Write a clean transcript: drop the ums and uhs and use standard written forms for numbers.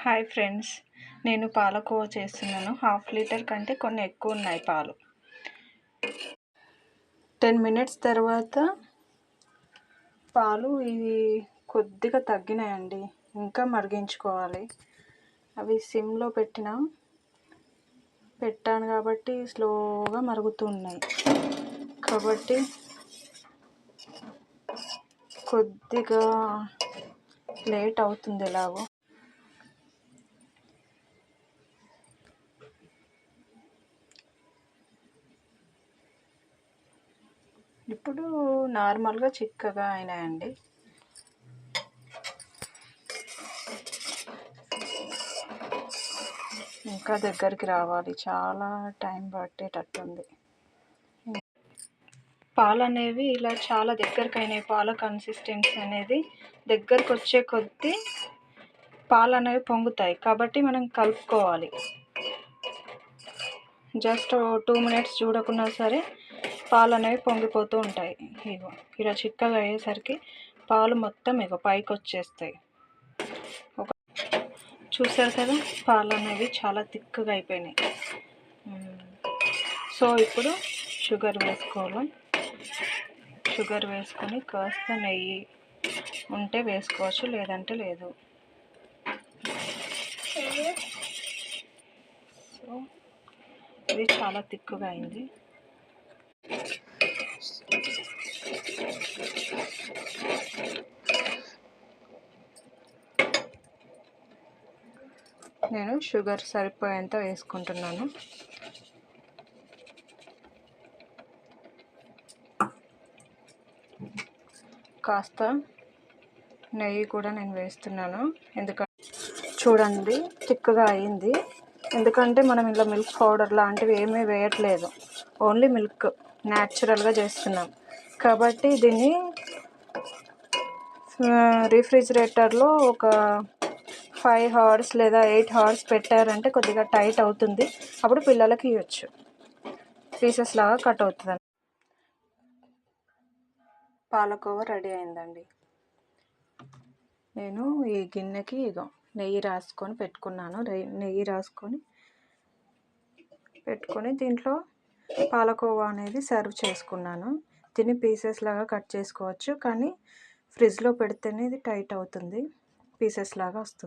Hi friends, నేను పాలకోవా చేస్తున్నాను. 1/2 litre కంటే కొన్ని ఎక్కువ ఉన్నాయి పాలు. 10 మినిట్స్ తర్వాత పాలు ఇవి కొద్దిగా తగ్గినాయండి. ఇంకా మరిగించుకోవాలి. అవి సిమ్లో పెట్టాను కాబట్టి స్లోగా మరుగుతున్నాయి. కాబట్టి కొద్దిగా లేట్ అవుతుంది. ఎలాగో ఇప్పుడు నార్మల్గా చిక్కగా అయినాయండి. ఇంకా దగ్గరికి రావాలి, చాలా టైం పట్టేటట్టుంది. పాలు అనేవి ఇలా చాలా దగ్గరికి అయినాయి. పాల కన్సిస్టెన్సీ అనేది దగ్గరకు వచ్చే కొద్దీ పాలు అనేవి పొంగుతాయి. కాబట్టి మనం కలుపుకోవాలి. జస్ట్ 2 మినిట్స్ చూడకున్నా సరే పాలు అనేవి పొంగిపోతూ ఉంటాయి. ఇగో ఇలా చిక్కగా అయ్యేసరికి పాలు మొత్తం పైకి వచ్చేస్తాయి. చూసారు కదా, పాలు అనేవి చాలా థిక్గా అయిపోయినాయి. సో ఇప్పుడు షుగర్ వేసుకోవాలి. షుగర్ వేసుకొని కాస్త నెయ్యి ఉంటే వేసుకోవచ్చు, లేదంటే లేదు. సో ఇది చాలా థిక్గా అయింది. నేను షుగర్ సరిపోయేంత వేసుకుంటున్నాను. కాస్త నెయ్యి కూడా నేను వేస్తున్నాను. ఎందుకంటే చూడండి, థిక్గా అయింది. ఎందుకంటే మనం ఇలా మిల్క్ పౌడర్ లాంటివి ఏమీ వేయట్లేదు, ఓన్లీ మిల్క్ న్యాచురల్గా చేస్తున్నాం. కాబట్టి దీన్ని రిఫ్రిజిరేటర్లో ఒక 5 అవర్స్ లేదా 8 అవర్స్ పెట్టారంటే కొద్దిగా టైట్ అవుతుంది. అప్పుడు పిల్లలకి ఇవ్వచ్చు. పీసెస్ లాగా కట్ అవుతుంది. పాలకోవా రెడీ అయిందండి. నేను ఈ గిన్నెకి నెయ్యి రాసుకొని పెట్టుకున్నాను. నెయ్యి రాసుకొని దీంట్లో పాలకోవా అనేది సర్వ్ చేసుకున్నాను. దీన్ని పీసెస్ లాగా కట్ చేసుకోవచ్చు, కానీ ఫ్రిడ్జ్లో పెడితేనే ఇది టైట్ అవుతుంది, పీసెస్ లాగా వస్తుంది.